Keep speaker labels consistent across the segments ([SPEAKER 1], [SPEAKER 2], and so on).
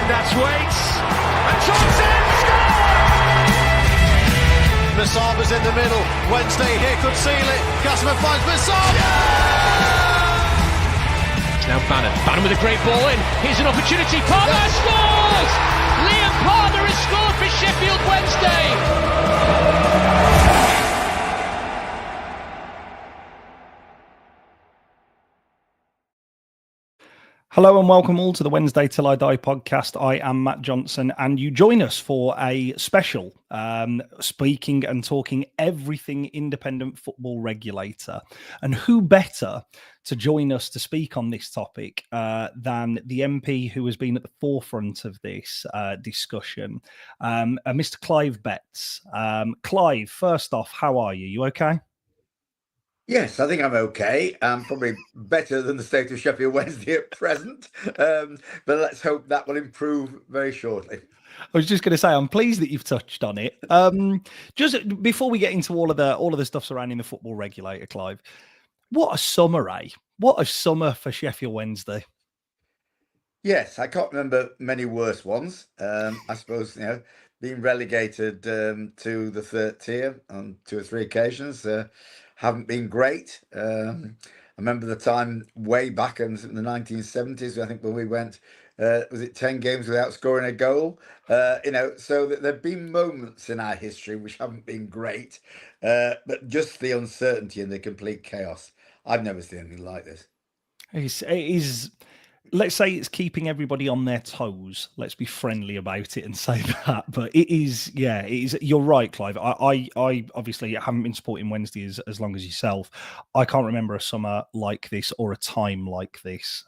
[SPEAKER 1] That's waits. And Thompson scores!
[SPEAKER 2] Masaba's in the middle. Wednesday here could seal it. Gassman finds Masaba.
[SPEAKER 1] Now Bannon with a great ball in. Here's an opportunity. Palmer scores! Liam Palmer has scored for Sheffield Wednesday.
[SPEAKER 3] Hello and welcome all to the Wednesday Till I Die podcast. I am Matt Johnson and you join us for a special speaking and talking everything Independent Football Regulator. And who better to join us to speak on this topic than the MP who has been at the forefront of this discussion, Mr. Clive Betts. Clive, first off, how are you? You okay?
[SPEAKER 4] Yes, I think I'm okay. Probably better than the state of Sheffield Wednesday at present. But let's hope that will improve very shortly.
[SPEAKER 3] I was just going to say, I'm pleased that you've touched on it. Just before we get into all of the stuff surrounding the football regulator, Clive, what a summer, eh? What a summer for Sheffield Wednesday.
[SPEAKER 4] Yes, I can't remember many worse ones. I suppose, being relegated to the third tier on 2 or 3 occasions haven't been great. I remember the time way back in the 1970s, I think, when we went, was it 10 games without scoring a goal? So there have been moments in our history which haven't been great, but just the uncertainty and the complete chaos. I've never seen anything like this.
[SPEAKER 3] It is. Let's say it's keeping everybody on their toes. Let's be friendly about it and say that. But it is, yeah, it is. You're right, Clive. I obviously haven't been supporting Wednesday as long as yourself. I can't remember a summer like this or a time like this.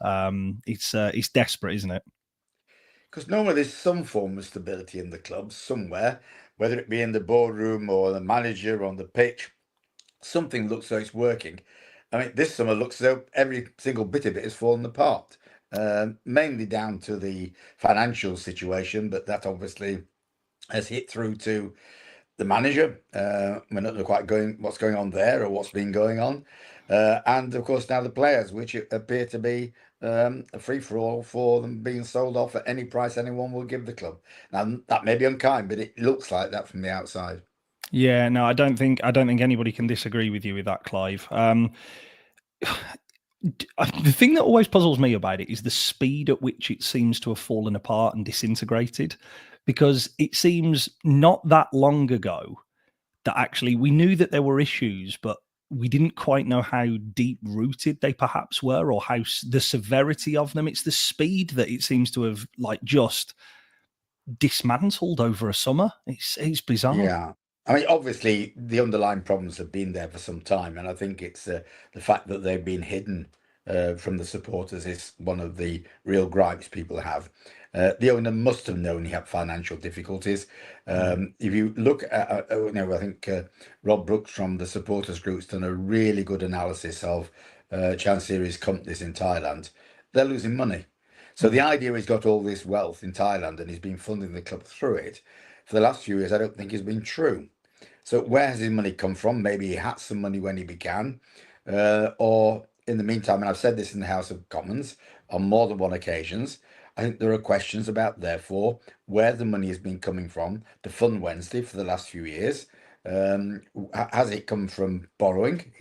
[SPEAKER 3] It's desperate, isn't it?
[SPEAKER 4] Because normally there's some form of stability in the club somewhere, whether it be in the boardroom or the manager on the pitch. Something looks like it's working. I mean, this summer looks as though every single bit of it has fallen apart. Mainly down to the financial situation, but that obviously has hit through to the manager. We're not quite what's going on there or what's been going on. And of course now the players, which appear to be a free-for-all for them being sold off at any price anyone will give the club. Now that may be unkind, but it looks like that from the outside.
[SPEAKER 3] Yeah, no, I don't think anybody can disagree with you with that, Clive. The thing that always puzzles me about it is the speed at which it seems to have fallen apart and disintegrated, because it seems not that long ago that actually we knew that there were issues, but we didn't quite know how deep-rooted they perhaps were or how the severity of them. It's the speed that it seems to have just dismantled over a summer. It's bizarre.
[SPEAKER 4] Yeah. I mean, obviously, the underlying problems have been there for some time, and I think it's the fact that they've been hidden from the supporters is one of the real gripes people have. The owner must have known he had financial difficulties. If you look at, I think Rob Brooks from the supporters group's done a really good analysis of Chansiri's companies in Thailand. They're losing money. So the idea he's got all this wealth in Thailand and he's been funding the club through it for the last few years, I don't think has been true. So where has his money come from? Maybe he had some money when he began, or in the meantime, and I've said this in the House of Commons on more than one occasions, I think there are questions about, therefore, where the money has been coming from to fund Wednesday for the last few years. Has it come from borrowing?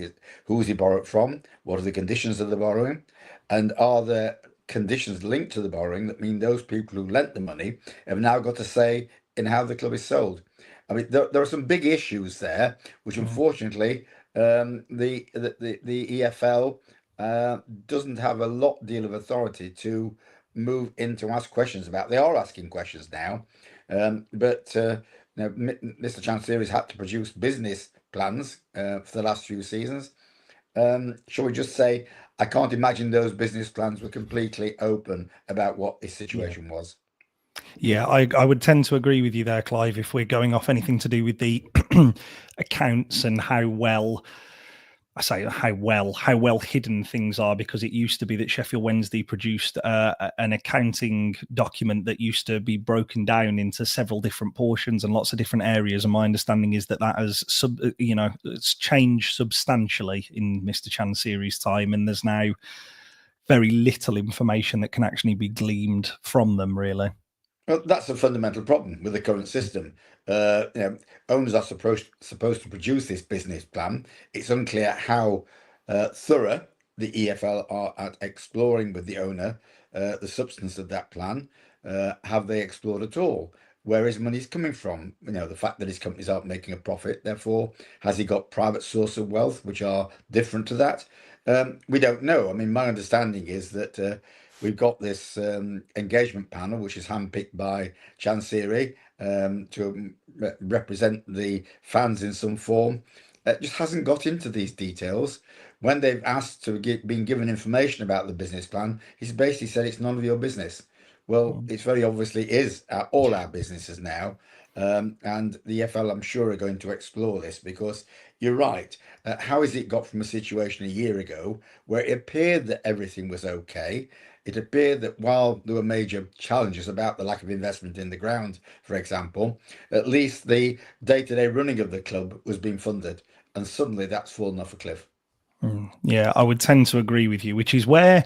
[SPEAKER 4] Who's he borrowed from? What are the conditions of the borrowing? And are there conditions linked to the borrowing that mean those people who lent the money have now got to say in how the club is sold? I mean, there are some big issues there, which unfortunately the EFL doesn't have a deal of authority to move in to ask questions about. They are asking questions now, but Mr. Chansiri has had to produce business plans for the last few seasons. Shall we just say, I can't imagine those business plans were completely open about what his situation was.
[SPEAKER 3] Yeah, I would tend to agree with you there, Clive, if we're going off anything to do with the accounts and how well hidden things are, because it used to be that Sheffield Wednesday produced an accounting document that used to be broken down into several different portions and lots of different areas. And my understanding is that has it's changed substantially in Mr. Chansiri's time, and there's now very little information that can actually be gleaned from them, really.
[SPEAKER 4] Well, that's a fundamental problem with the current system. Owners are supposed to produce this business plan. It's unclear how thorough the EFL are at exploring with the owner the substance of that plan. Have they explored at all? Where his money's coming from? The fact that his companies aren't making a profit. Therefore, has he got private source of wealth which are different to that? We don't know. I mean, my understanding is that we've got this engagement panel, which is handpicked by Chancery to represent the fans in some form. It just hasn't got into these details. When they've asked to been given information about the business plan, he's basically said it's none of your business. Well, it's very obviously is all our businesses now. And the EFL, I'm sure, are going to explore this because you're right. How has it got from a situation a year ago where it appeared that everything was okay? It appeared that while there were major challenges about the lack of investment in the ground, for example, at least the day-to-day running of the club was being funded. And suddenly that's fallen off a cliff.
[SPEAKER 3] Yeah, I would tend to agree with you, which is where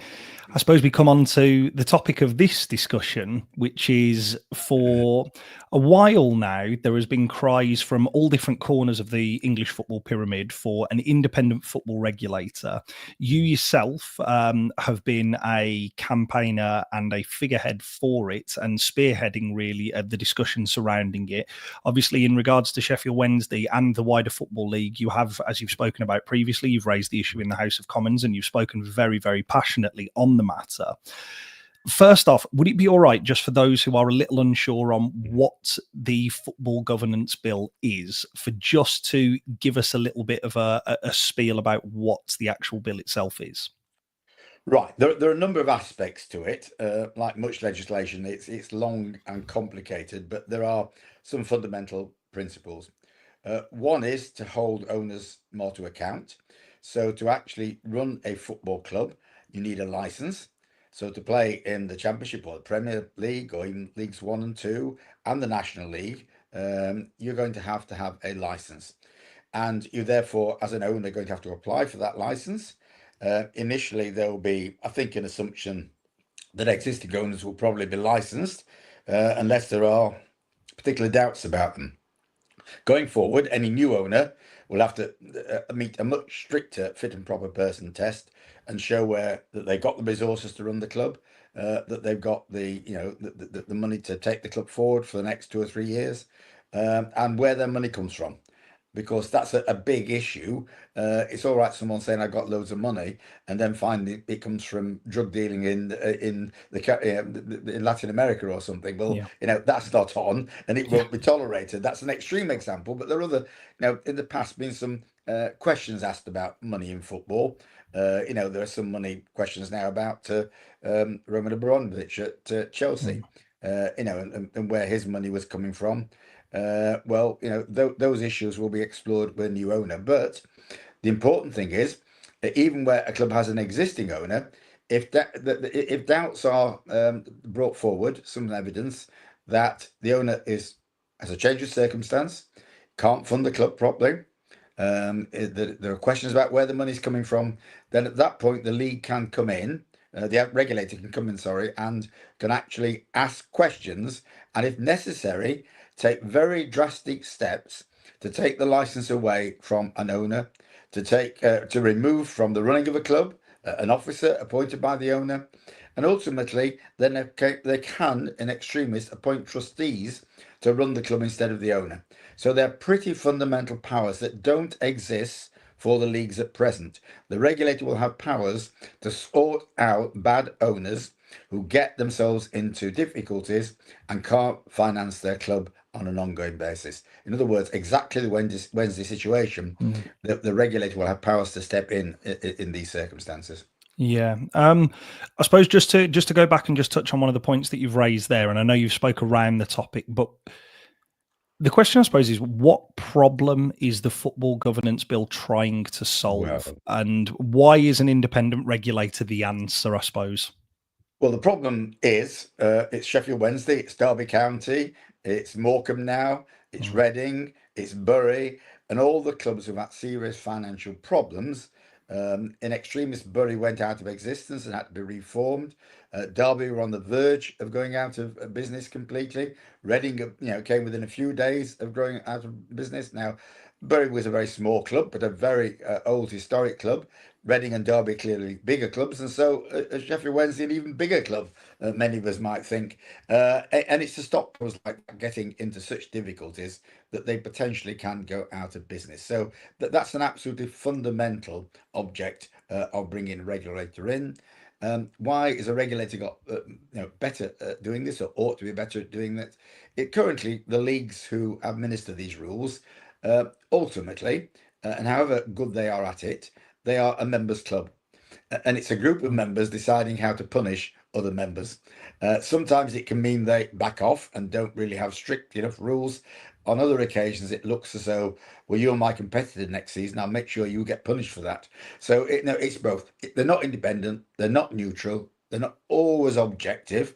[SPEAKER 3] I suppose we come on to the topic of this discussion, which is for a while now, there has been cries from all different corners of the English football pyramid for an independent football regulator. You yourself have been a campaigner and a figurehead for it and spearheading really the discussion surrounding it. Obviously, in regards to Sheffield Wednesday and the wider Football League, you have, as you've spoken about previously, you've raised the issue in the House of Commons and you've spoken very, very passionately on the matter. First off, would it be all right, just for those who are a little unsure on what the football governance bill is, for just to give us a little bit of a spiel about what the actual bill itself is?
[SPEAKER 4] Right, there are a number of aspects to it. Like much legislation, it's long and complicated, but there are some fundamental principles. One is to hold owners more to account. So to actually run a football club, you need a license. So to play in the Championship or the Premier League or even Leagues 1 and 2 and the National League, you're going to have a license. And you therefore, as an owner, are going to have to apply for that license. Initially, there will be, I think, an assumption that existing owners will probably be licensed unless there are particular doubts about them. Going forward, any new owner will have to meet a much stricter fit and proper person test and show that they've got the resources to run the club, that they've got the money to take the club forward for the next 2 or 3 years, and where their money comes from. Because that's a big issue. It's all right someone saying I got loads of money and then finding it comes from drug dealing in Latin America or something. Well, that's not on and it won't be tolerated. That's an extreme example, but there are other, in the past been some questions asked about money in football. There are some money questions now about Roman Abramovich at Chelsea, and where his money was coming from. Those issues will be explored with a new owner. But the important thing is that even where a club has an existing owner, if doubts are brought forward, some evidence that the owner has a change of circumstance, can't fund the club properly, there are questions about where the money's coming from, then at that point the league can come in. The regulator can come in, and can actually ask questions, and if necessary, take very drastic steps to take the license away from an owner, to remove from the running of a club an officer appointed by the owner, and ultimately then they can, in extremis, appoint trustees to run the club instead of the owner. So they're pretty fundamental powers that don't exist for the leagues at present. The regulator will have powers to sort out bad owners who get themselves into difficulties and can't finance their club on an ongoing basis. In other words, exactly the Wednesday situation, the regulator will have powers to step in these circumstances.
[SPEAKER 3] Yeah. I suppose just to go back and just touch on one of the points that you've raised there, and I know you've spoke around the topic, but the question, I suppose, is what problem is the football governance bill trying to solve? And why is an independent regulator the answer, I suppose?
[SPEAKER 4] Well, the problem is it's Sheffield Wednesday, it's Derby County, it's Morecambe now, it's Reading, it's Bury, and all the clubs who've had serious financial problems. In extremis, Bury went out of existence and had to be reformed. Derby were on the verge of going out of business completely. Reading, came within a few days of going out of business. Now, Bury was a very small club, but a very old historic club. Reading and Derby clearly bigger clubs, and so Sheffield Wednesday, an even bigger club, many of us might think. And it's to stop clubs like that getting into such difficulties that they potentially can go out of business. So that's an absolutely fundamental object of bringing a regulator in. Why is a regulator got better at doing this, or ought to be better at doing that? Currently, the leagues who administer these rules, ultimately, and however good they are at it, they are a members club, and it's a group of members deciding how to punish other members. Sometimes it can mean they back off and don't really have strict enough rules. On other occasions, it looks as though, well, you're my competitor next season, I'll make sure you get punished for that. So it's both. They're not independent, they're not neutral, they're not always objective.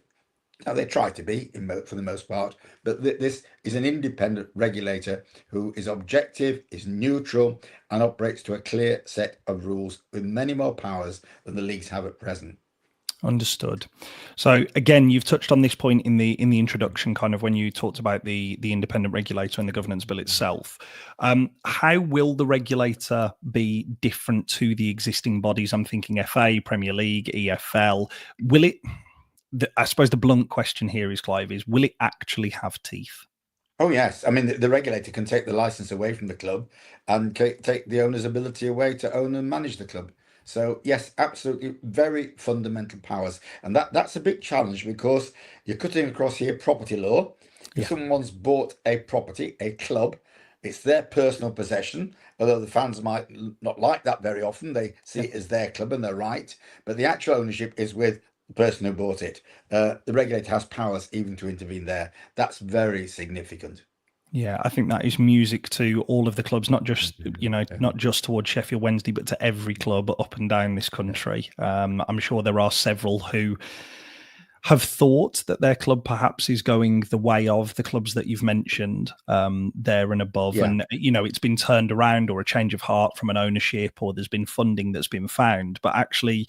[SPEAKER 4] Now, they try to be for the most part, but this is an independent regulator who is objective, is neutral, and operates to a clear set of rules with many more powers than the leagues have at present.
[SPEAKER 3] Understood. So again, you've touched on this point in the introduction, kind of when you talked about the independent regulator and the governance bill itself. How will the regulator be different to the existing bodies? I'm thinking FA, Premier League, EFL. Will it? I suppose the blunt question here is, Clive, is will it actually have teeth?
[SPEAKER 4] Oh, yes. I mean, the regulator can take the license away from the club and take the owner's ability away to own and manage the club. So, yes, absolutely, very fundamental powers. And that's a big challenge because you're cutting across here property law. If someone's bought a property, a club, it's their personal possession, although the fans might not like that very often. They see it as their club and they're right. But the actual ownership is with the person who bought it. The regulator has powers even to intervene there. That's very significant.
[SPEAKER 3] Yeah, I think that is music to all of the clubs, not just not just towards Sheffield Wednesday, but to every club up and down this country. I'm sure there are several who have thought that their club perhaps is going the way of the clubs that you've mentioned there and above. And, it's been turned around, or a change of heart from an ownership, or there's been funding that's been found. But actually,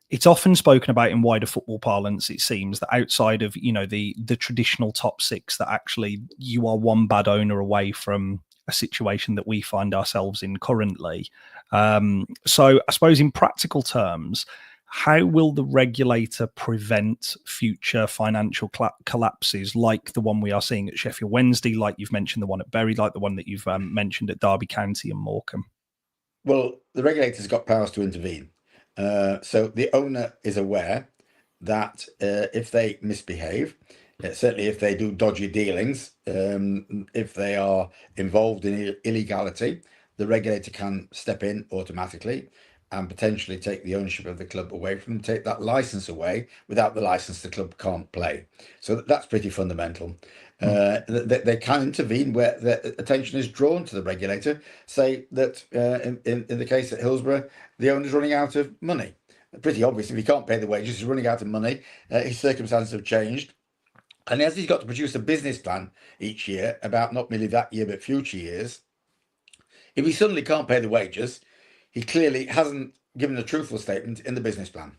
[SPEAKER 3] it's often spoken about in wider football parlance, it seems, that outside of, the traditional top six, that actually you are one bad owner away from a situation that we find ourselves in currently. So I suppose in practical terms, how will the regulator prevent future financial collapses like the one we are seeing at Sheffield Wednesday, like you've mentioned the one at Bury, like the one that you've mentioned at Derby County and Morecambe?
[SPEAKER 4] Well, the regulator's got powers to intervene. So the owner is aware that if they misbehave, certainly if they do dodgy dealings, if they are involved in illegality, the regulator can step in automatically and potentially take the ownership of the club away from them, take that license away. Without the license, the club can't play. So that's pretty fundamental. They can intervene where their attention is drawn to the regulator. Say that in the case at Hillsborough, the owner's running out of money. Pretty obvious, if he can't pay the wages, he's running out of money. His circumstances have changed. And as he's got to produce a business plan each year about not merely that year, but future years, if he suddenly can't pay the wages, he clearly hasn't given a truthful statement in the business plan.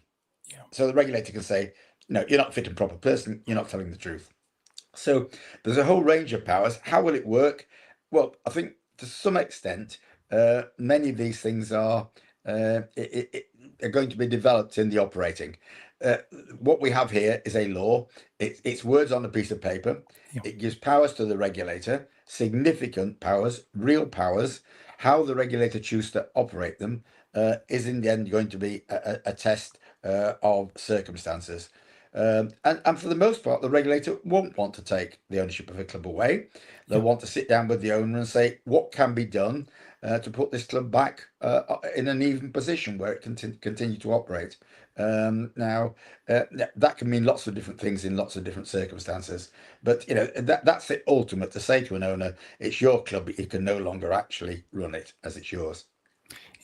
[SPEAKER 4] So the regulator can say, no, you're not a fit and proper person, you're not telling the truth. So there's a whole range of powers. How will it work? Well, I think to some extent, many of these things are going to be developed in the operating. What we have here is a law. It's words on a piece of paper. It gives powers to the regulator, significant powers, real powers. How the regulator chooses to operate them is in the end going to be a test of circumstances. And for the most part, the regulator won't want to take the ownership of a club away. They'll want to sit down with the owner and say, what can be done to put this club back in an even position where it can continue to operate. Now, that can mean lots of different things in lots of different circumstances. But, that's the ultimate, to say to an owner, it's your club, but you can no longer actually run it as it's yours.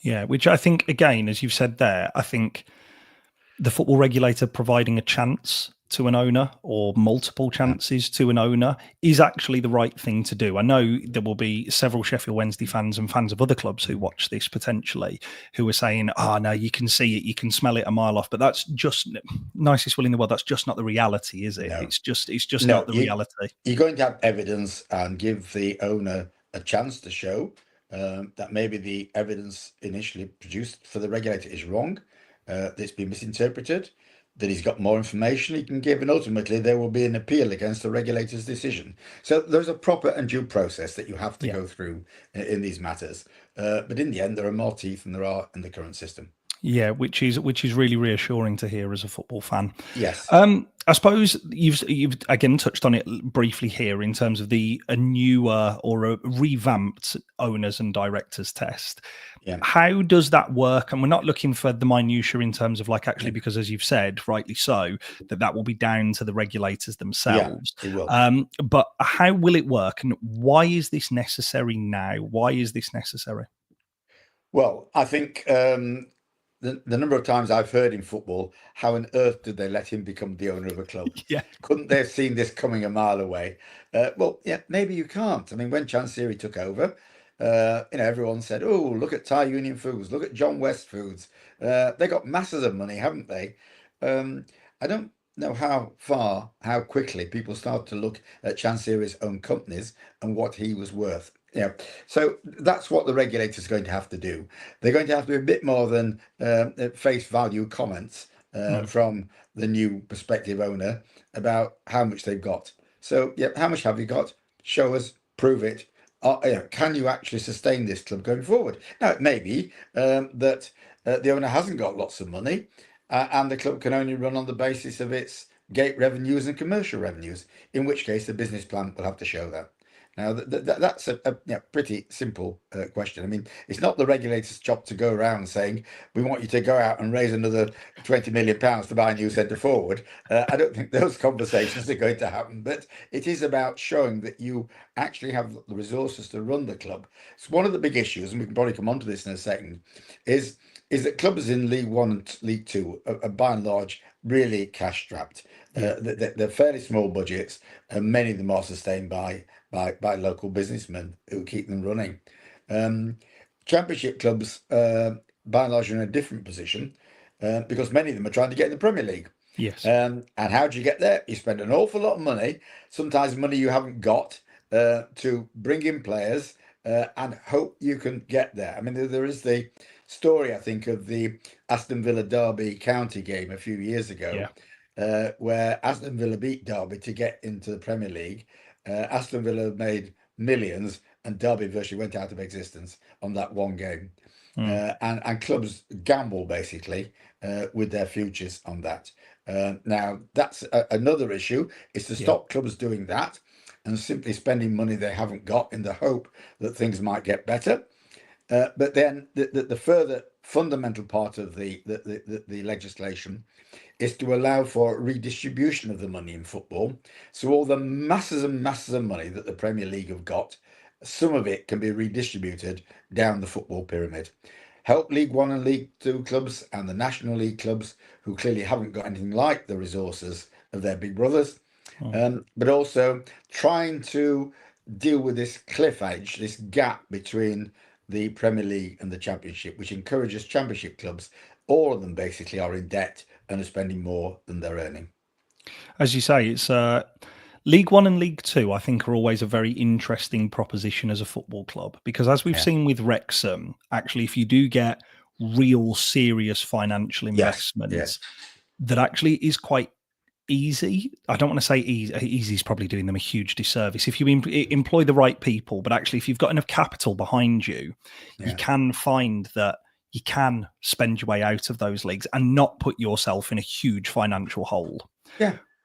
[SPEAKER 3] Yeah, which I think, again, as you've said there, I think the football regulator providing a chance to an owner or multiple chances to an owner is actually the right thing to do. I know there will be several Sheffield Wednesday fans and fans of other clubs who watch this potentially who are saying, oh, no, you can see it, you can smell it a mile off. But that's just, nicest will in the world, that's just not the reality, is it?
[SPEAKER 4] No.
[SPEAKER 3] It's just not the reality.
[SPEAKER 4] You're going to have evidence and give the owner a chance to show that maybe the evidence initially produced for the regulator is wrong, that it's been misinterpreted, that he's got more information he can give, and ultimately there will be an appeal against the regulator's decision. So there's a proper and due process that you have to go through in these matters. But in the end, there are more teeth than there are in the current system.
[SPEAKER 3] Yeah, which is really reassuring to hear as a football fan.
[SPEAKER 4] Yes.
[SPEAKER 3] I suppose you've again touched on it briefly here in terms of a newer or a revamped owners and directors test.
[SPEAKER 4] Yeah.
[SPEAKER 3] How does that work? And we're not looking for the minutiae in terms of actually, because as you've said, rightly so, that will be down to the regulators themselves.
[SPEAKER 4] Yeah, it will.
[SPEAKER 3] But how will it work, and why is this necessary now? Why is this necessary?
[SPEAKER 4] Well, I think the number of times I've heard in football, how on earth did they let him become the owner of a club?
[SPEAKER 3] Yeah.
[SPEAKER 4] Couldn't they have seen this coming a mile away? Well, yeah, maybe you can't. I mean, when Chansiri took over, everyone said, oh, look at Thai Union Foods, look at John West Foods. They got masses of money, haven't they? I don't know how quickly people start to look at Chansiri's own companies and what he was worth. Yeah, so that's what the regulator's going to have to do. They're going to have to be a bit more than face value comments from the new prospective owner about how much they've got. So, yeah, how much have you got? Show us, prove it. Can you actually sustain this club going forward? Now, it may be that the owner hasn't got lots of money and the club can only run on the basis of its gate revenues and commercial revenues, in which case the business plan will have to show that. Now, that's a pretty simple question. I mean, it's not the regulator's job to go around saying, we want you to go out and raise another £20 million to buy a new centre forward. I don't think those conversations are going to happen, but it is about showing that you actually have the resources to run the club. It's one of the big issues, and we can probably come on to this in a second, is that clubs in League One and League Two are by and large really cash strapped. They're fairly small budgets, and many of them are sustained by local businessmen who keep them running. Championship clubs, by and large, are in a different position because many of them are trying to get in the Premier League.
[SPEAKER 3] Yes.
[SPEAKER 4] And how do you get there? You spend an awful lot of money, sometimes money you haven't got, to bring in players and hope you can get there. I mean, there is the story, I think, of the Aston Villa Derby County game a few years ago, where Aston Villa beat Derby to get into the Premier League. Aston Villa made millions and Derby virtually went out of existence on that one game. And clubs gamble basically with their futures on that. Now, that's another issue, is to stop clubs doing that and simply spending money they haven't got in the hope that things might get better. But then the further fundamental part of the legislation is to allow for redistribution of the money in football. So all the masses and masses of money that the Premier League have got, some of it can be redistributed down the football pyramid. Help League One and League Two clubs and the National League clubs who clearly haven't got anything like the resources of their big brothers, but also trying to deal with this cliff edge, this gap between the Premier League and the Championship, which encourages Championship clubs. All of them basically are in debt and are spending more than they're earning.
[SPEAKER 3] As you say, it's League One and League Two, I think, are always a very interesting proposition as a football club, because as we've seen with Wrexham, actually, if you do get real serious financial investments, that actually is quite easy. I don't want to say easy. Easy is probably doing them a huge disservice. If you employ the right people, but actually, if you've got enough capital behind you, you can find that you can spend your way out of those leagues and not put yourself in a huge financial hole.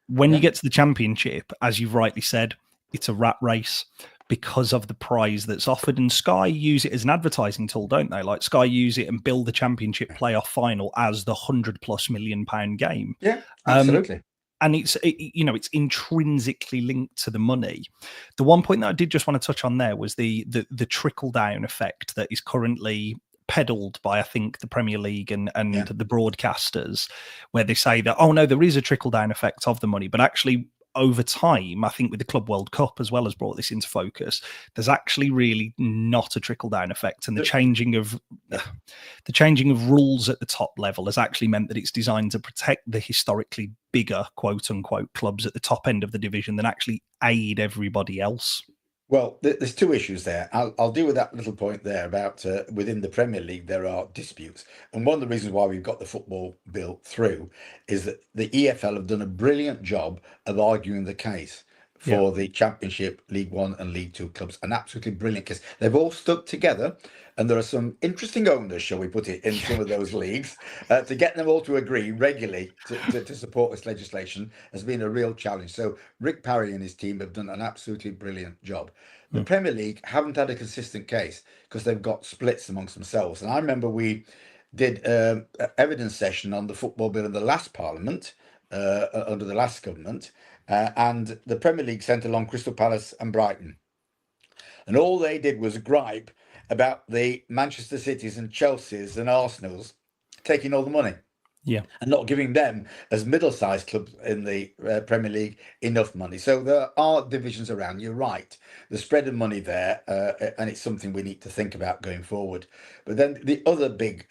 [SPEAKER 3] When you get to the Championship, as you've rightly said, it's a rat race because of the prize that's offered. And Sky use it as an advertising tool, don't they? Like Sky use it and build the Championship playoff final as the £100+ million game.
[SPEAKER 4] Yeah, absolutely.
[SPEAKER 3] And it's intrinsically linked to the money. The one point that I did just want to touch on there was the trickle down effect that is currently peddled by, I think, the Premier League and the broadcasters, where they say that, oh no, there is a trickle-down effect of the money, but actually over time, I think with the Club World Cup as well has brought this into focus, there's actually really not a trickle-down effect, and the changing of rules at the top level has actually meant that it's designed to protect the historically bigger, quote-unquote, clubs at the top end of the division than actually aid everybody else.
[SPEAKER 4] Well, there's two issues there. I'll deal with that little point there about within the Premier League, there are disputes. And one of the reasons why we've got the football bill through is that the EFL have done a brilliant job of arguing the case for the Championship, League One and League Two clubs. An absolutely brilliant case. They've all stuck together. And there are some interesting owners, shall we put it, in some of those leagues. To get them all to agree regularly to support this legislation has been a real challenge. So Rick Parry and his team have done an absolutely brilliant job. The Premier League haven't had a consistent case because they've got splits amongst themselves. And I remember we did an evidence session on the football bill in the last Parliament, under the last government, and the Premier League sent along Crystal Palace and Brighton. And all they did was gripe about the Manchester Cities and Chelseas and Arsenals taking all the money.
[SPEAKER 3] Yeah.
[SPEAKER 4] And not giving them, as middle-sized clubs in the Premier League, enough money. So there are divisions around. You're right. The spread of money there, and it's something we need to think about going forward. But then the other big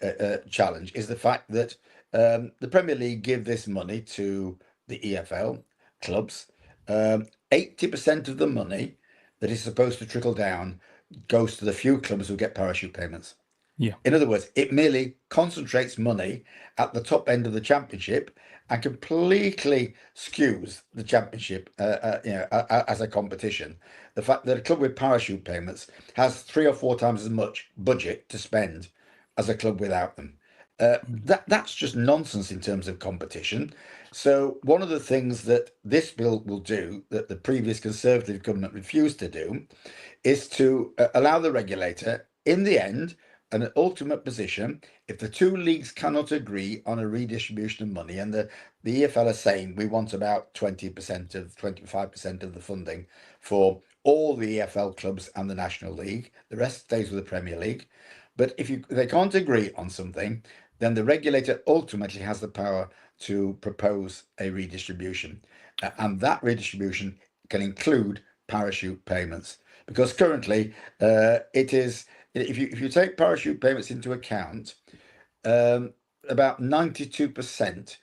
[SPEAKER 4] challenge is the fact that the Premier League give this money to the EFL clubs. 80% of the money that is supposed to trickle down goes to the few clubs who get parachute payments.
[SPEAKER 3] Yeah.
[SPEAKER 4] In other words, it merely concentrates money at the top end of the Championship and completely skews the Championship as a competition. The fact that a club with parachute payments has 3 or 4 times as much budget to spend as a club without them. That's just nonsense in terms of competition. So one of the things that this bill will do, that the previous Conservative government refused to do, is to allow the regulator, in the end, an ultimate position, if the two leagues cannot agree on a redistribution of money, and the EFL are saying we want about 25% of the funding for all the EFL clubs and the National League, the rest stays with the Premier League. But if they can't agree on something, then the regulator ultimately has the power to propose a redistribution. And that redistribution can include parachute payments. Because currently, it is, if you take parachute payments into account, about 92%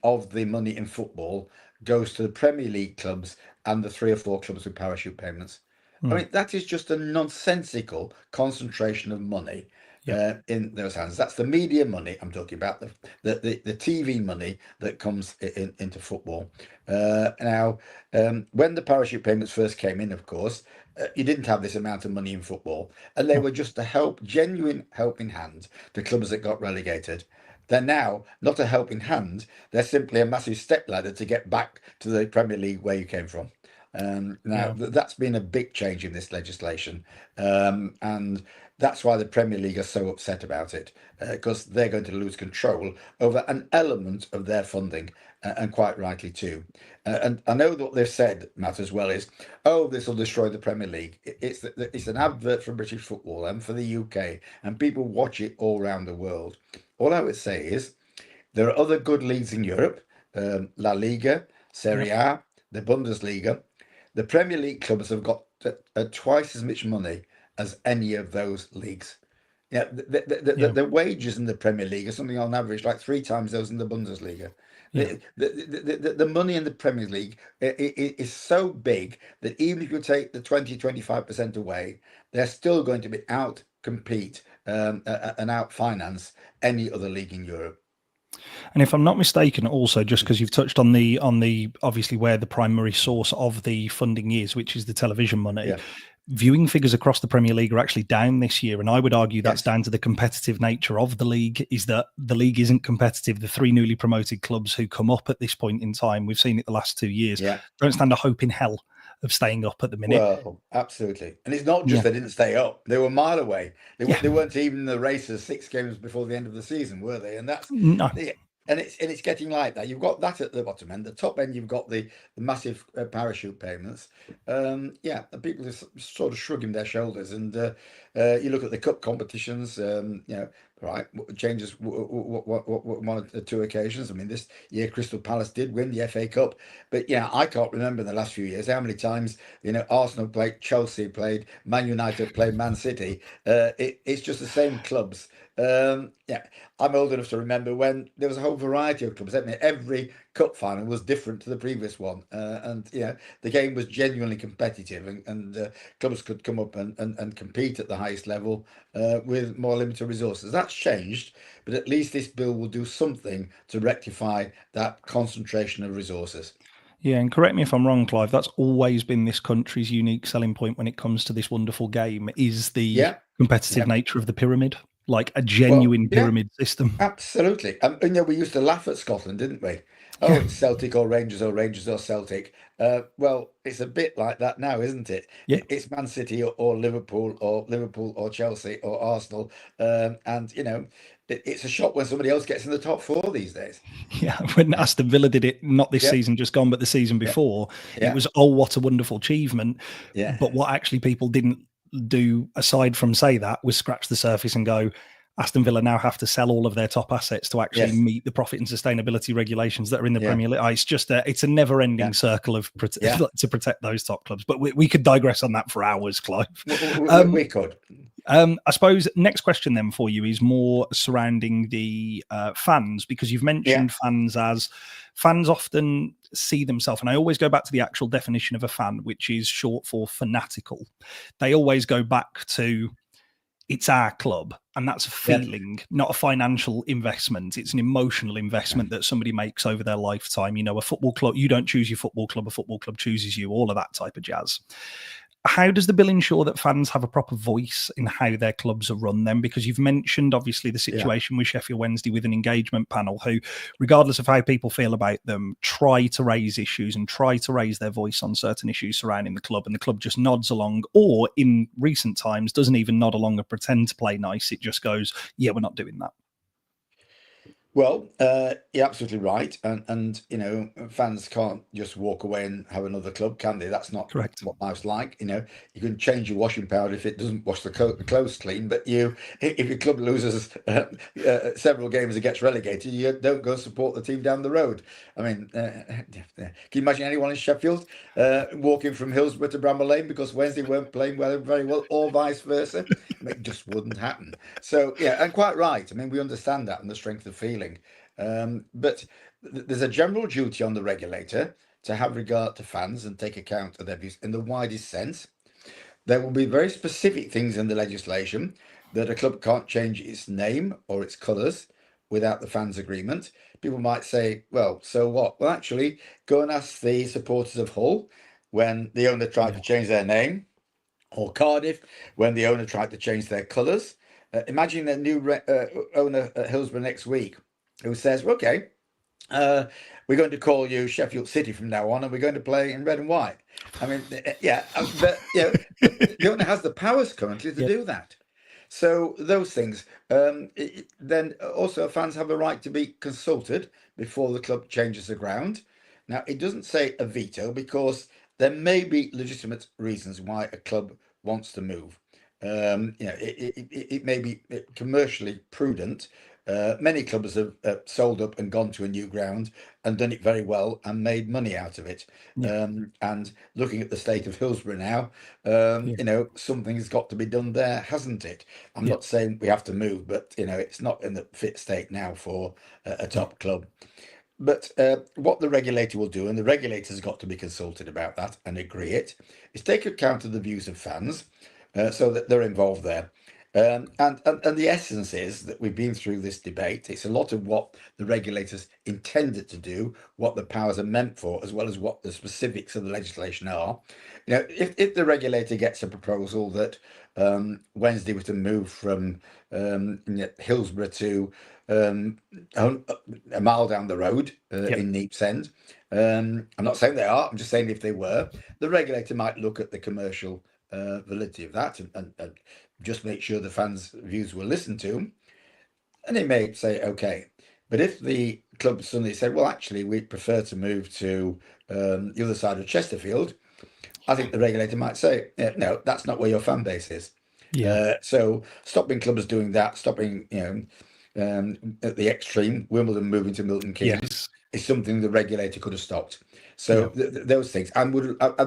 [SPEAKER 4] of the money in football goes to the Premier League clubs and the 3 or 4 clubs with parachute payments. I mean, that is just a nonsensical concentration of money in those hands. That's the media money I'm talking about, the TV money that comes into football. Now, when the parachute payments first came in, of course, you didn't have this amount of money in football, and they were just a genuine helping hand to clubs that got relegated. They're now not a helping hand; they're simply a massive stepladder to get back to the Premier League where you came from. That's been a big change in this legislation, and that's why the Premier League are so upset about it, because they're going to lose control over an element of their funding, and quite rightly too. And I know what they've said, Matt, as well, is, oh, this will destroy the Premier League. It's an advert for British football and for the UK, and people watch it all around the world. All I would say is there are other good leagues in Europe, La Liga, Serie A, the Bundesliga. The Premier League clubs have got twice as much money as any of those leagues. The wages in the Premier League are something on average like 3 times those in the Bundesliga. The money in the Premier League is so big that even if you take the 20-25% away, they're still going to be out compete and out finance any other league in Europe.
[SPEAKER 3] And if I'm not mistaken, also just because you've touched on the obviously where the primary source of the funding is, which is the television money. Viewing figures across the Premier League are actually down this year, and I would argue that's down to the competitive nature of the league. Is that the league isn't competitive? The 3 newly promoted clubs who come up at this point in time, we've seen it the last 2 years, don't stand a hope in hell of staying up at the minute.
[SPEAKER 4] Well, absolutely. And it's not just they didn't stay up; they were a mile away. They weren't even in the races 6 games before the end of the season, were they? And that's and it's getting like that. You've got that at the bottom end. The top end, you've got the massive parachute payments. Yeah, and people are sort of shrugging their shoulders. And you look at the cup competitions. Right, changes one or two occasions. I mean, this year Crystal Palace did win the FA Cup, but yeah, I can't remember in the last few years how many times Arsenal played, Chelsea played, Man United played Man City. It's just the same clubs. Yeah, I'm old enough to remember when there was a whole variety of clubs. I mean, every cup final was different to the previous one, and the game was genuinely competitive, and clubs could come up and compete at the highest level with more limited resources. That's changed, but at least this bill will do something to rectify that concentration of resources.
[SPEAKER 3] Yeah, and correct me if I'm wrong, Clive, that's always been this country's unique selling point when it comes to this wonderful game, is the
[SPEAKER 4] Yeah,
[SPEAKER 3] competitive
[SPEAKER 4] yeah.
[SPEAKER 3] nature of the pyramid, like a
[SPEAKER 4] Well,
[SPEAKER 3] genuine
[SPEAKER 4] yeah,
[SPEAKER 3] pyramid system.
[SPEAKER 4] absolutely. We used to laugh at Scotland, didn't we? Oh,
[SPEAKER 3] Yeah,
[SPEAKER 4] it's Celtic or Rangers or Rangers or Celtic. Well, it's a bit like that now, isn't it?
[SPEAKER 3] yeah,
[SPEAKER 4] It's Man City or Liverpool or Chelsea or Arsenal. And it's a shock when somebody else gets in the top four these days.
[SPEAKER 3] yeah. When
[SPEAKER 4] Yeah,
[SPEAKER 3] Aston Villa did it, not this
[SPEAKER 4] yeah,
[SPEAKER 3] season just gone, but the season
[SPEAKER 4] yeah,
[SPEAKER 3] before, it
[SPEAKER 4] yeah,
[SPEAKER 3] was, oh, what a wonderful achievement.
[SPEAKER 4] yeah,
[SPEAKER 3] But what actually people didn't do, aside from say that, was scratch the surface and go, Aston Villa now have to sell all of their top assets to actually
[SPEAKER 4] yes,
[SPEAKER 3] meet the profit and sustainability regulations that are in the
[SPEAKER 4] yeah,
[SPEAKER 3] Premier League. It's just it's a never-ending
[SPEAKER 4] yeah,
[SPEAKER 3] circle of
[SPEAKER 4] yeah.
[SPEAKER 3] to protect those top clubs. But we could digress on that for hours, Clive.
[SPEAKER 4] We could.
[SPEAKER 3] I suppose next question then for you is more surrounding the fans, because you've
[SPEAKER 4] Yeah,
[SPEAKER 3] mentioned fans often see themselves, and I always go back to the actual definition of a fan, which is short for fanatical. They always go back to, it's our club, and that's a
[SPEAKER 4] yeah,
[SPEAKER 3] feeling, not a financial investment. It's an emotional
[SPEAKER 4] yeah.
[SPEAKER 3] investment that somebody makes over their lifetime. A football club, you don't choose your football club, a football club chooses you, all of that type of jazz. How does the bill ensure that fans have a proper voice in how their clubs are run then? Because you've mentioned, obviously, the
[SPEAKER 4] Yeah.
[SPEAKER 3] situation with Sheffield Wednesday with an engagement panel who, regardless of how people feel about them, try to raise issues and try to raise their voice on certain issues surrounding the club. And the club just nods along, or in recent times, doesn't even nod along or pretend to play nice. It just goes, yeah, we're not doing that.
[SPEAKER 4] Well, you're absolutely right, and fans can't just walk away and have another club, can they? That's not
[SPEAKER 3] Correct.
[SPEAKER 4] what life's like. You can change your washing powder if it doesn't wash the clothes clean, but if your club loses several games and gets relegated, you don't go support the team down the road. I mean, can you imagine anyone in Sheffield walking from Hillsborough to Bramall Lane because Wednesday weren't playing very well, or vice versa? I mean, it just wouldn't happen. So yeah, and quite right. I mean, we understand that and the strength of feeling. But there's a general duty on the regulator to have regard to fans and take account of their views in the widest sense. There will be very specific things in the legislation that a club can't change its name or its colours without the fans' agreement. People might say, well, so what? Well, actually, go and ask the supporters of Hull when the owner tried
[SPEAKER 3] Yeah.
[SPEAKER 4] to change their name, or Cardiff when the owner tried to change their colours. Imagine the new owner at Hillsborough next week who says, okay, we're going to call you Sheffield City from now on, and we're going to play in red and white. I mean, but the owner has the powers currently to
[SPEAKER 3] Yep.
[SPEAKER 4] do that. So those things. Then also fans have a right to be consulted before the club changes the ground. Now it doesn't say a veto because there may be legitimate reasons why a club wants to move. It may be commercially prudent. Many clubs have sold up and gone to a new ground and done it very well and made money out of it.
[SPEAKER 3] Yeah.
[SPEAKER 4] And looking at the state of Hillsborough now,
[SPEAKER 3] Yeah.
[SPEAKER 4] something's got to be done there, hasn't it? I'm
[SPEAKER 3] Yeah.
[SPEAKER 4] not saying we have to move, but it's not in the fit state now for a
[SPEAKER 3] Yeah.
[SPEAKER 4] top club. But what the regulator will do, and the regulator's got to be consulted about that and agree it, is take account of the views of fans so that they're involved there. And the essence is that we've been through this debate. It's a lot of what the regulators intended to do, what the powers are meant for, as well as what the specifics of the legislation are. If the regulator gets a proposal that Wednesday was to move from Hillsborough to a mile down the road
[SPEAKER 3] Yep.
[SPEAKER 4] in Neep's End, I'm not saying they are. I'm just saying if they were, the regulator might look at the commercial validity of that and just make sure the fans' views were listened to, and they may say okay. But if the clubs suddenly said, well, actually, we'd prefer to move to the other side of Chesterfield, I think the regulator might say, no, that's not where your fan base is.
[SPEAKER 3] Yeah.
[SPEAKER 4] So stopping clubs doing that, stopping, at the extreme, Wimbledon moving to Milton Keynes
[SPEAKER 3] Yes.
[SPEAKER 4] is something the regulator could have stopped. So
[SPEAKER 3] Yeah.
[SPEAKER 4] those things, and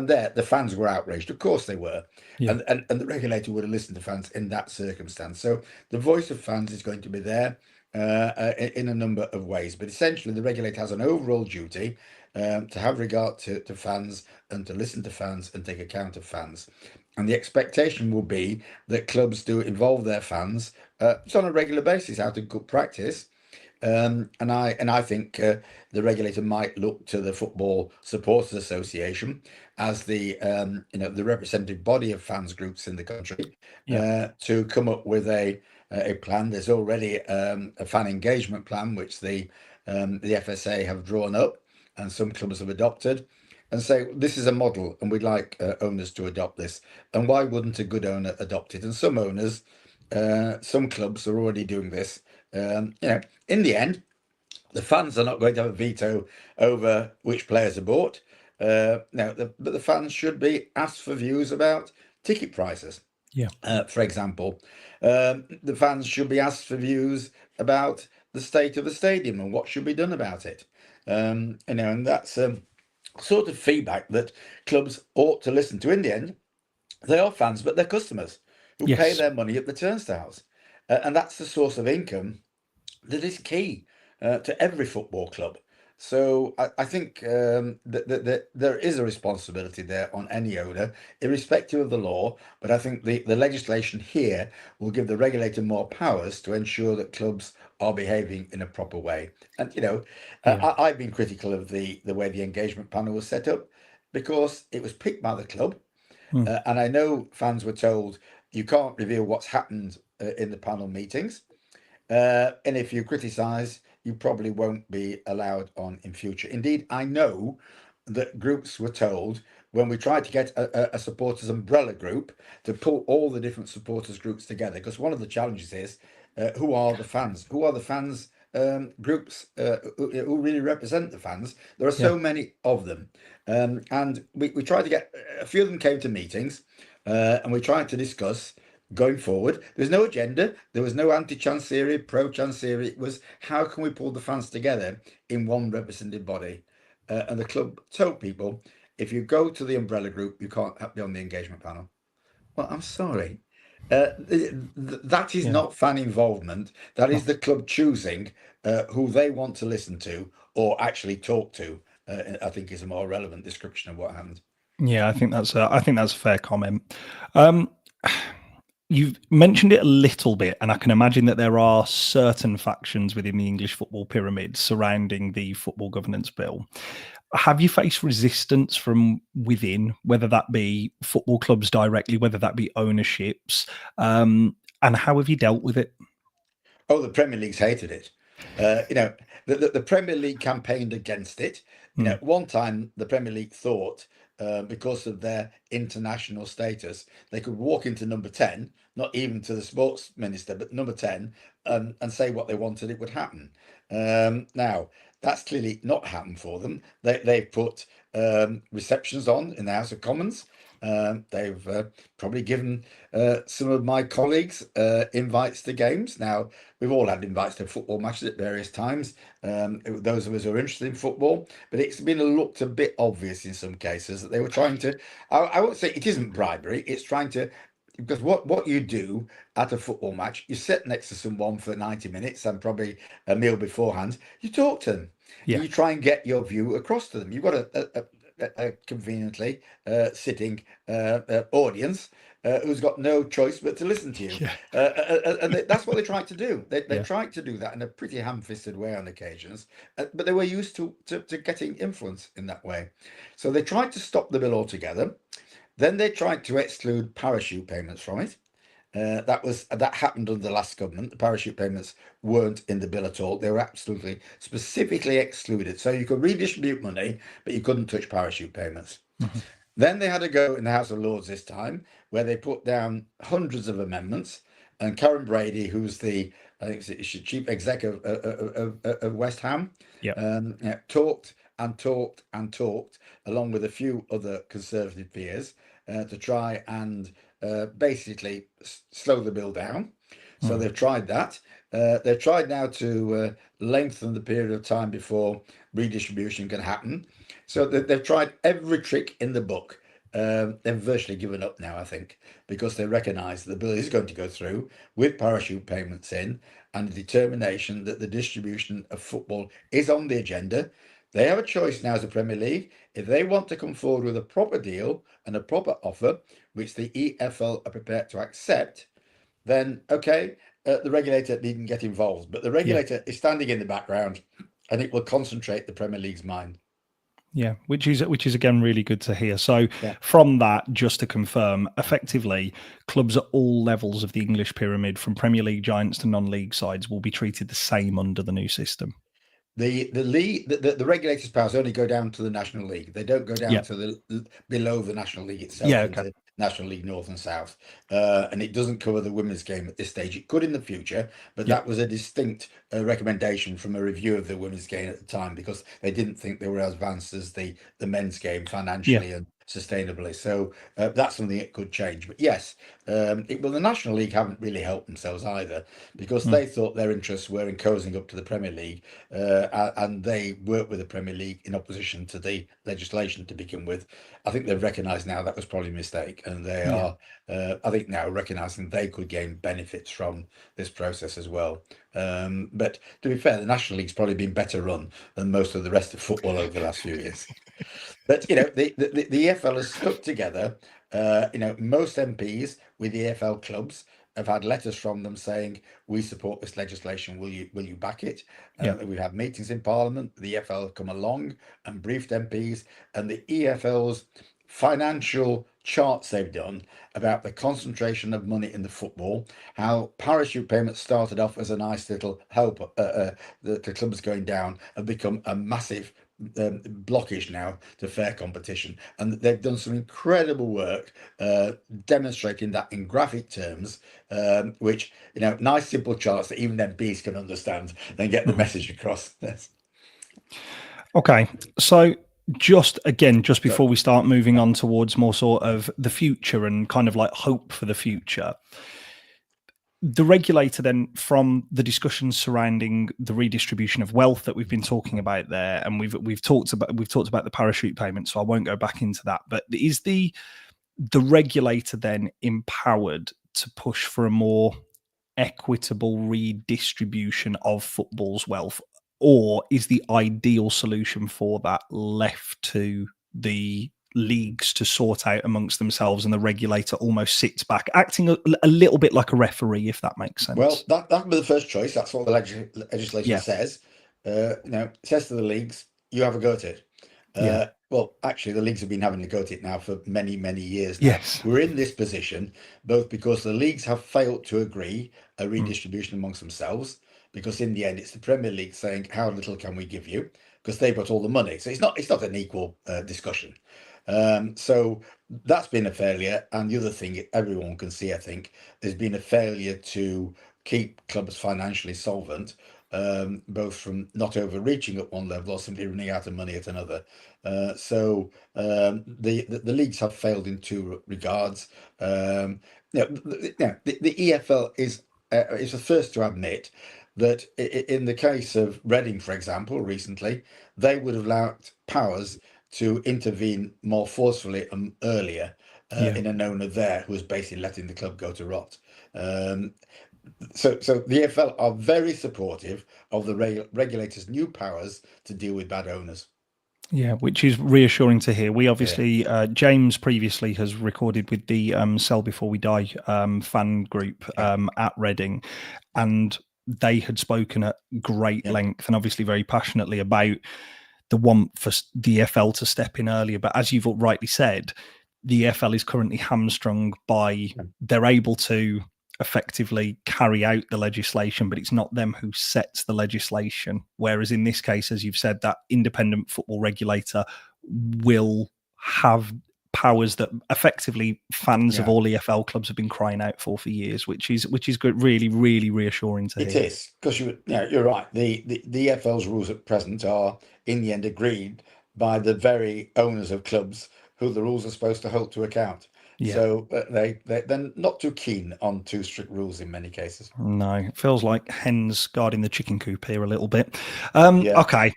[SPEAKER 4] there the fans were outraged. Of course they were,
[SPEAKER 3] Yeah.
[SPEAKER 4] and the regulator would have listened to fans in that circumstance. So the voice of fans is going to be there in a number of ways, but essentially the regulator has an overall duty to have regard to fans and to listen to fans and take account of fans. And the expectation will be that clubs do involve their fans just on a regular basis out of good practice. And I think the regulator might look to the Football Supporters Association as the the representative body of fans groups in the country to come up with a plan. There's already a fan engagement plan which the FSA have drawn up and some clubs have adopted, and say this is a model and we'd like owners to adopt this. And why wouldn't a good owner adopt it? And some owners, some clubs are already doing this. In the end, the fans are not going to have a veto over which players are bought. But the fans should be asked for views about ticket prices.
[SPEAKER 3] Yeah.
[SPEAKER 4] For example, the fans should be asked for views about the state of the stadium and what should be done about it. And that's sort of feedback that clubs ought to listen to. In the end, they are fans, but they're customers who pay their money at the turnstiles. And that's the source of income that is key to every football club. So I think that there is a responsibility there on any owner, irrespective of the law. But I think the legislation here will give the regulator more powers to ensure that clubs are behaving in a proper way. And I've been critical of the way the engagement panel was set up because it was picked by the club, and I know fans were told you can't reveal what's happened in the panel meetings. And if you criticise, you probably won't be allowed on in future. Indeed, I know that groups were told when we tried to get a supporters umbrella group to pull all the different supporters groups together, because one of the challenges is who are the fans? Who are the fans groups who really represent the fans? There are so many of them. And we tried to get, a few of them came to meetings and we tried to discuss going forward. There's no agenda. There was no anti-Chancery, pro-Chancery. It was how can we pull the fans together in one representative body? And the club told people, if you go to the umbrella group, you can't be on the engagement panel. Well, I'm sorry. That is not fan involvement. That is the club choosing who they want to listen to or actually talk to. I think is a more relevant description of what happened.
[SPEAKER 3] Yeah, I think that's a fair comment. You've mentioned it a little bit, and I can imagine that there are certain factions within the English football pyramid surrounding the Football Governance Bill. Have you faced resistance from within, whether that be football clubs directly, whether that be ownerships, and how have you dealt with it?
[SPEAKER 4] Oh, the Premier League's hated it. The Premier League campaigned against it. One time the Premier League thought, because of their international status, they could walk into number 10, not even to the sports minister, but number 10, and say what they wanted, it would happen. Now, that's clearly not happened for them. They've put receptions on in the House of Commons. They've probably given some of my colleagues invites to games. Now, we've all had invites to football matches at various times, those of us who are interested in football, but it's been looked a bit obvious in some cases that they were trying to, I won't say it isn't bribery, it's trying to, because what you do at a football match, you sit next to someone for 90 minutes and probably a meal beforehand, you talk to them, you try and get your view across to them. You've got a conveniently sitting audience who's got no choice but to listen to you. And that's what they tried to do. They tried to do that in a pretty ham-fisted way on occasions, but they were used to getting influence in that way. So they tried to stop the bill altogether. Then they tried to exclude parachute payments from it. That happened under the last government. The parachute payments weren't in the bill at all. They were absolutely specifically excluded. So you could redistribute money, but you couldn't touch parachute payments. Then they had a go in the House of Lords this time, where they put down hundreds of amendments. And Karen Brady, who's the I think it's the chief exec of West Ham,
[SPEAKER 3] Yeah.
[SPEAKER 4] talked and talked and talked, along with a few other Conservative peers, to try and basically slow the bill down. So they've tried that. They've tried now to lengthen the period of time before redistribution can happen. So they've tried every trick in the book. They've virtually given up now, I think, because they recognise that the bill is going to go through with parachute payments in and the determination that the distribution of football is on the agenda. They have a choice now as a Premier League. If they want to come forward with a proper deal and a proper offer, which the EFL are prepared to accept, then okay, the regulator needn't get involved. But the regulator is standing in the background, and it will concentrate the Premier League's mind.
[SPEAKER 3] Yeah, which is again really good to hear. So
[SPEAKER 4] Yeah.
[SPEAKER 3] from that, just to confirm, effectively, clubs at all levels of the English pyramid, from Premier League giants to non-league sides, will be treated the same under the new system.
[SPEAKER 4] The league, the regulators' powers only go down to the National League. They don't go down to the below the National League itself, into National League North and South. And it doesn't cover the women's game at this stage. It could in the future, but that was a distinct recommendation from a review of the women's game at the time, because they didn't think they were as advanced as the men's game financially and sustainably. So that's something that could change. But yes, the National League haven't really helped themselves either, because they thought their interests were in cozying up to the Premier League, and they worked with the Premier League in opposition to the legislation to begin with. I think they've recognised now that was probably a mistake, and they are, I think, now recognising they could gain benefits from this process as well. But to be fair, the National League's probably been better run than most of the rest of football over the last few years. But the EFL has stuck together. Most MPs with the EFL clubs have had letters from them saying, we support this legislation, will you back it? We've had meetings in Parliament. The EFL have come along and briefed MPs, and the EFL's financial charts they've done about the concentration of money in the football, how parachute payments started off as a nice little help, the clubs going down, have become a massive blockage now to fair competition. And they've done some incredible work demonstrating that in graphic terms, which, nice simple charts that even MPs can understand and get the message across. Yes.
[SPEAKER 3] Okay, so just before we start moving on towards more sort of the future and kind of like hope for the future, the regulator then, from the discussions surrounding the redistribution of wealth that we've been talking about there, and we've talked about the parachute payment, so I won't go back into that, but is the regulator then empowered to push for a more equitable redistribution of football's wealth, or is the ideal solution for that left to the leagues to sort out amongst themselves, and the regulator almost sits back, acting a little bit like a referee, if that makes sense?
[SPEAKER 4] Well, that would be the first choice. That's what the legislation says. It says to the leagues, you have a go at it. Well, actually, the leagues have been having a go at it now for many, many years now.
[SPEAKER 3] Yes.
[SPEAKER 4] We're in this position both because the leagues have failed to agree a redistribution amongst themselves, because in the end, it's the Premier League saying, how little can we give you? Because they've got all the money. So it's not an equal discussion. So that's been a failure. And the other thing everyone can see, I think, there's been a failure to keep clubs financially solvent, both from not overreaching at one level or simply running out of money at another. So the leagues have failed in two regards. The EFL is the first to admit that in the case of Reading, for example, recently, they would have lacked powers to intervene more forcefully and earlier in an owner there who was basically letting the club go to rot. So the EFL are very supportive of the regulators' new powers to deal with bad owners.
[SPEAKER 3] Yeah, which is reassuring to hear. We obviously, James previously has recorded with the Sell Before We Die fan group at Reading, and they had spoken at great length and obviously very passionately about the want for the EFL to step in earlier. But as you've rightly said, the EFL is currently hamstrung by they're able to effectively carry out the legislation, but it's not them who sets the legislation. Whereas in this case, as you've said, that independent football regulator will have powers that effectively fans of all EFL clubs have been crying out for years, which is good, really, really reassuring to hear.
[SPEAKER 4] It is, because you're right. The EFL's rules at present are, in the end, agreed by the very owners of clubs who the rules are supposed to hold to account.
[SPEAKER 3] Yeah.
[SPEAKER 4] So they're not too keen on too strict rules in many cases.
[SPEAKER 3] No, it feels like hens guarding the chicken coop here a little bit. Okay.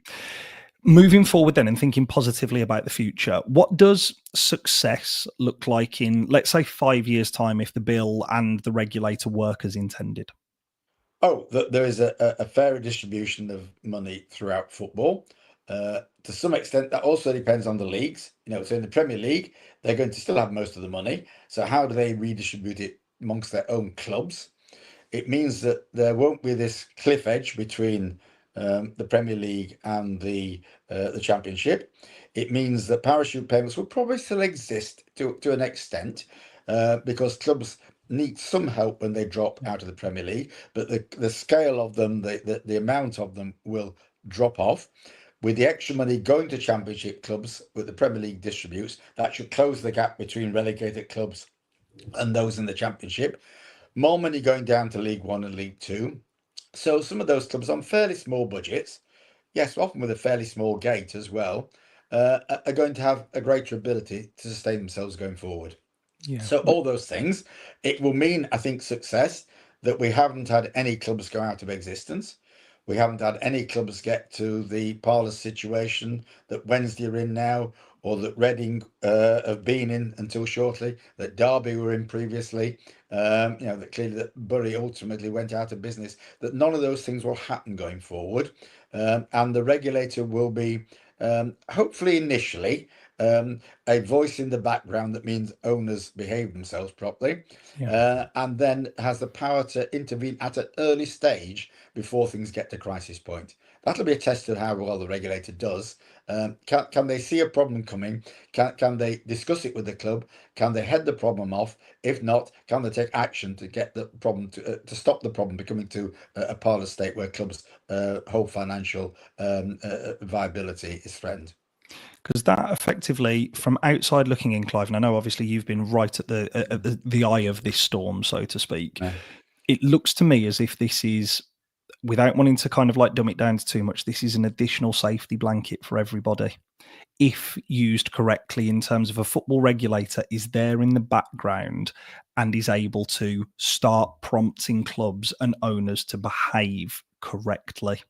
[SPEAKER 3] Moving forward then and thinking positively about the future, what does success look like in, let's say, 5 years' time if the bill and the regulator work as intended?
[SPEAKER 4] Oh, there is a fairer distribution of money throughout football. To some extent, that also depends on the leagues. So in the Premier League, they're going to still have most of the money. So how do they redistribute it amongst their own clubs? It means that there won't be this cliff edge between the Premier League and the Championship. It means that parachute payments will probably still exist to an extent because clubs need some help when they drop out of the Premier League, but the scale of them, the amount of them will drop off. With the extra money going to Championship clubs, with the Premier League distributes, that should close the gap between relegated clubs and those in the Championship. More money going down to League One and League Two. So some of those clubs on fairly small budgets, yes, often with a fairly small gate as well, are going to have a greater ability to sustain themselves going forward.
[SPEAKER 3] Yeah.
[SPEAKER 4] So all those things, it will mean, I think, success, that we haven't had any clubs go out of existence. We haven't had any clubs get to the parlous situation that Wednesday are in now, or that Reading have been in until shortly, that Derby were in previously, that clearly that Bury ultimately went out of business, that none of those things will happen going forward. And the regulator will be, hopefully initially, a voice in the background that means owners behave themselves properly, and then has the power to intervene at an early stage before things get to crisis point. That'll be a test of how well the regulator does. Can they see a problem coming? Can they discuss it with the club? Can they head the problem off? If not, can they take action to get the problem to stop the problem becoming to a parlous state where clubs' whole financial viability is threatened?
[SPEAKER 3] Because that effectively, from outside looking in, Clive, and I know obviously you've been right at the eye of this storm, so to speak. Yeah. It looks to me as if this is, without wanting to kind of like dumb it down to too much, this is an additional safety blanket for everybody. If used correctly in terms of a football regulator is there in the background and is able to start prompting clubs and owners to behave correctly.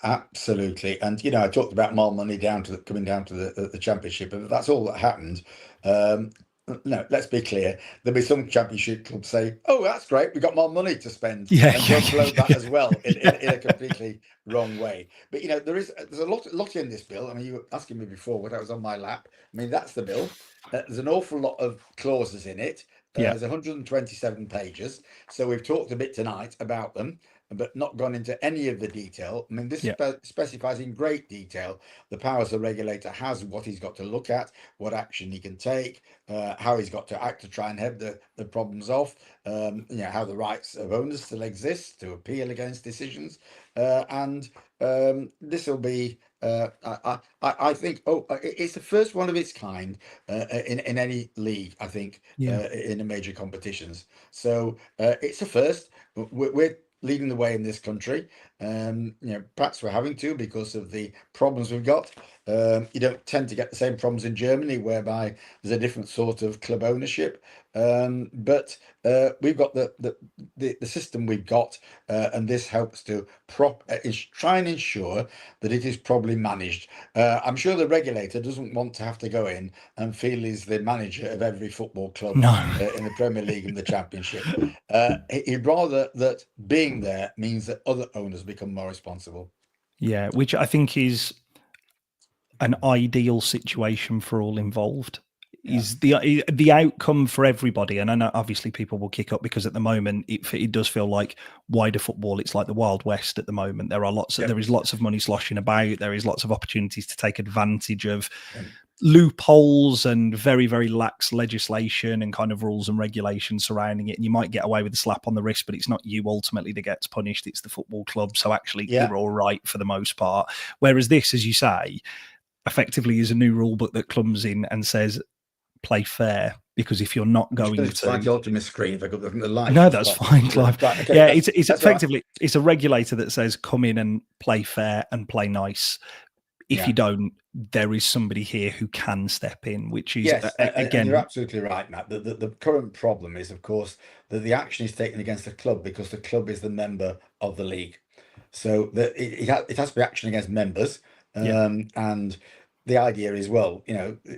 [SPEAKER 4] Absolutely. And I talked about more money coming down to the Championship, and that's all that happened. No, let's be clear. There'll be some Championship clubs say, "Oh, that's great, we got more money to spend," and they'll blow that as well in a completely wrong way. But there's a lot in this bill. I mean, you were asking me before what was on my lap. I mean, that's the bill. There's an awful lot of clauses in it. There's 127 pages. So we've talked a bit tonight about them, but not gone into any of the detail. I mean, this specifies in great detail the powers the regulator has, what he's got to look at, what action he can take, how he's got to act to try and head the problems off, how the rights of owners still exist to appeal against decisions. And this will be, I think, it's the first one of its kind in any league, I think, in the major competitions. So it's a first. We're leading the way in this country. Perhaps we're having to because of the problems we've got. You don't tend to get the same problems in Germany, whereby there's a different sort of club ownership. But we've got the system we've got, and this helps to try and ensure that it is properly managed. I'm sure the regulator doesn't want to have to go in and feel he's the manager of every football club in the Premier League and the Championship. He'd rather that being there means that other owners become more responsible.
[SPEAKER 3] Yeah, which I think is an ideal situation for all involved. Is the outcome for everybody. And I know obviously people will kick up because at the moment it does feel like wider football, it's like the Wild West at the moment. There is lots of money sloshing about. There is lots of opportunities to take advantage of loopholes and very, very lax legislation and kind of rules and regulations surrounding it. And you might get away with a slap on the wrist, but it's not you ultimately that gets punished. It's the football club. So actually you're all right for the most part. Whereas this, as you say, effectively is a new rule book that comes in and says, play fair, because if you're not going to,
[SPEAKER 4] slightly alter my screen if I got the light.
[SPEAKER 3] no, that's fine, Clive.
[SPEAKER 4] Right, okay,
[SPEAKER 3] yeah, it's
[SPEAKER 4] that's
[SPEAKER 3] effectively it's a regulator that says come in and play fair and play nice. If you don't, there is somebody here who can step in, which is
[SPEAKER 4] and you're absolutely right, Matt. The current problem is, of course, that the action is taken against the club because the club is the member of the league. So it has to be action against members. And the idea is, well,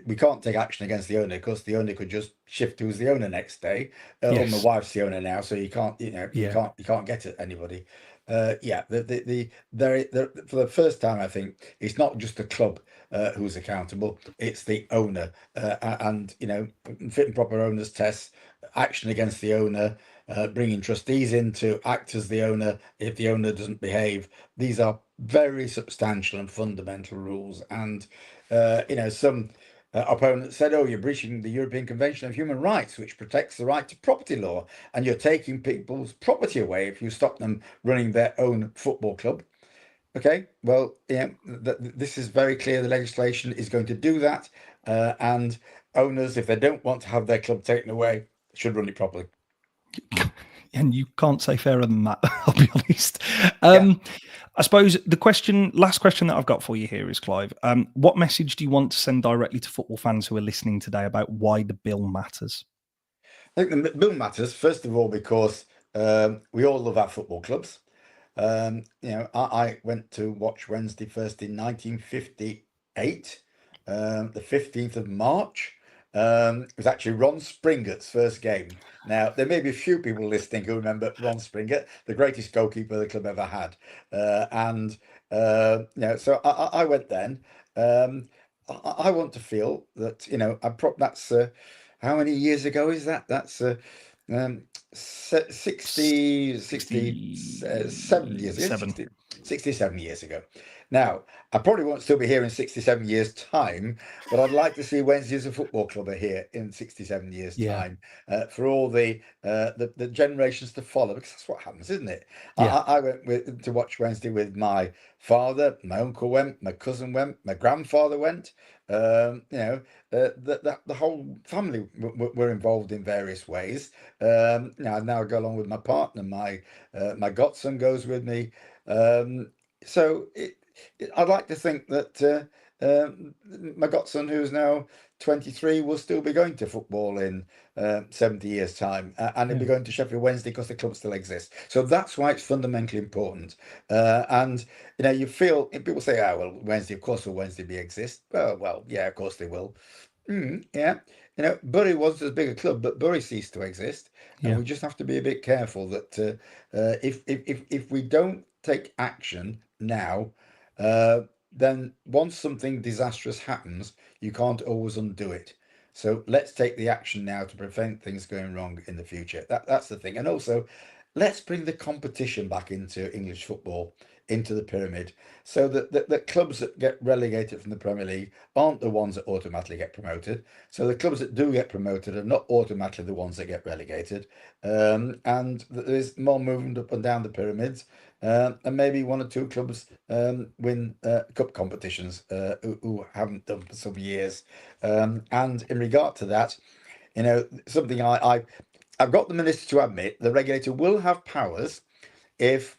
[SPEAKER 4] we can't take action against the owner because the owner could just shift who's the owner next day. Or my wife's the owner now, so you can't, you can't get at anybody. For the first time, I think it's not just the club who's accountable; it's the owner, and fit and proper owners tests, action against the owner, bringing trustees in to act as the owner if the owner doesn't behave. These are very substantial and fundamental rules, and some opponents said, "Oh, you're breaching the European Convention of Human Rights, which protects the right to property law, and you're taking people's property away if you stop them running their own football club." Okay, well, this is very clear. The legislation is going to do that, and owners, if they don't want to have their club taken away, should run it properly.
[SPEAKER 3] And you can't say fairer than that, I'll be honest. I suppose the last question that I've got for you here is, Clive, what message do you want to send directly to football fans who are listening today about why the bill matters?
[SPEAKER 4] I think the bill matters, first of all, because we all love our football clubs. I went to watch Wednesday first in 1958, the 15th of March. It was actually Ron Springer's first game. Now, there may be a few people listening who remember Ron Springer, the greatest goalkeeper the club ever had. So I went then. I want to feel that, that's how many years ago is that? That's 67 years ago. 67 years ago. Now, I probably won't still be here in 67 years' time, but I'd like to see Wednesday as a football club are here in 67 years' time for all the generations to follow, because that's what happens, isn't it? I went to watch Wednesday with my father, my uncle went, my cousin went, my grandfather went. The whole family were involved in various ways. Now I go along with my partner. My godson goes with me. So I'd like to think that my godson, who's now 23, will still be going to football in 70 years' time, and he'll be going to Sheffield Wednesday because the club still exists. So that's why it's fundamentally important. And you feel people say, "Oh, well, Wednesday, of course, will Wednesday exist?" Well, yeah, of course they will. Bury was a bigger club, but Bury ceased to exist, and we just have to be a bit careful that if we don't take action now, then once something disastrous happens, you can't always undo it. So let's take the action now to prevent things going wrong in the future. That's the thing. And also, let's bring the competition back into English football, into the pyramid, so that clubs that get relegated from the Premier League aren't the ones that automatically get promoted. So the clubs that do get promoted are not automatically the ones that get relegated. And there's more movement up and down the pyramids. And maybe one or two clubs win cup competitions who haven't done for some years. And in regard to that, something I've got the minister to admit, the regulator will have powers if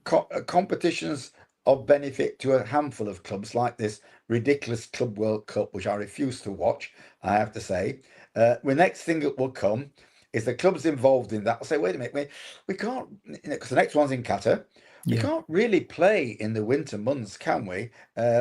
[SPEAKER 4] competitions of benefit to a handful of clubs, like this ridiculous Club World Cup, which I refuse to watch, I have to say. The next thing that will come is the clubs involved in that will say, wait a minute, we can't, because the next one's in Qatar. We can't really play in the winter months, can we?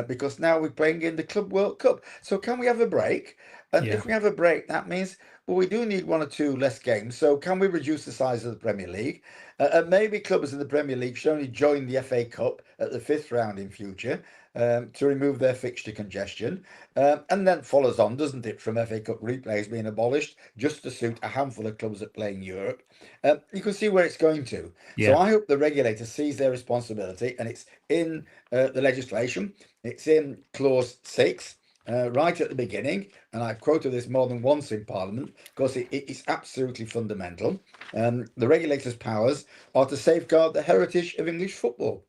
[SPEAKER 4] Because now we're playing in the Club World Cup. So can we have a break? And if we have a break, that means, well, we do need one or two less games. So can we reduce the size of the Premier League? And maybe clubs in the Premier League should only join the FA Cup at the 5th round in future to remove their fixture congestion. And then follows on, doesn't it, from FA Cup replays being abolished just to suit a handful of clubs that play in Europe. You can see where it's going to. So I hope the regulator sees their responsibility, and it's in the legislation. It's in clause 6. Right at the beginning, and I've quoted this more than once in Parliament because it's absolutely fundamental. The regulator's powers are to safeguard the heritage of English football.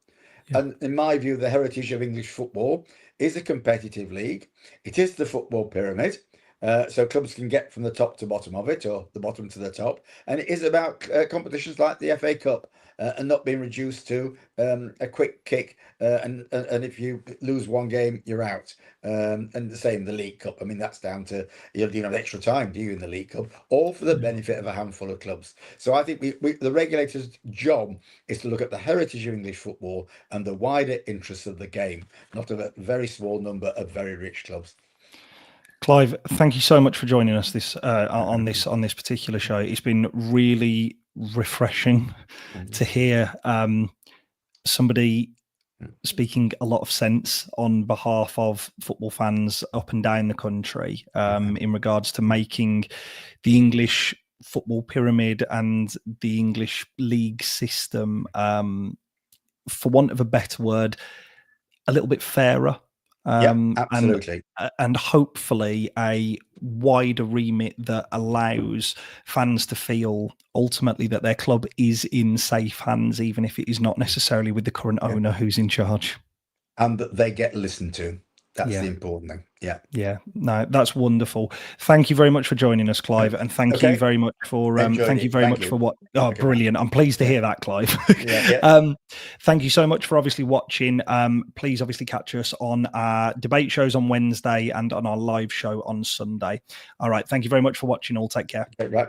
[SPEAKER 4] And in my view, the heritage of English football is a competitive league. It is the football pyramid. so clubs can get from the top to bottom of it, or the bottom to the top. And it is about competitions like the FA Cup, and not being reduced to a quick kick, and if you lose one game, you're out. And the same, the League Cup. I mean, that's down to you don't have extra time, do you, in the League Cup, all for the benefit of a handful of clubs. So I think the regulator's job is to look at the heritage of English football and the wider interests of the game, not of a very small number of very rich clubs.
[SPEAKER 3] Clive, thank you so much for joining us on this particular show. It's been really refreshing to hear somebody speaking a lot of sense on behalf of football fans up and down the country in regards to making the English football pyramid and the English league system, for want of a better word, a little bit fairer.
[SPEAKER 4] Absolutely.
[SPEAKER 3] And hopefully a wider remit that allows fans to feel ultimately that their club is in safe hands, even if it is not necessarily with the current owner who's in charge.
[SPEAKER 4] And that they get listened to. That's the important thing. Yeah.
[SPEAKER 3] No, that's wonderful. Thank you very much for joining us, Clive, and thank you very much for what. Oh, brilliant! I'm pleased to hear that, Clive. Thank you so much for obviously watching. Please obviously catch us on our debate shows on Wednesday and on our live show on Sunday. All right, thank you very much for watching. All take care.
[SPEAKER 4] Right.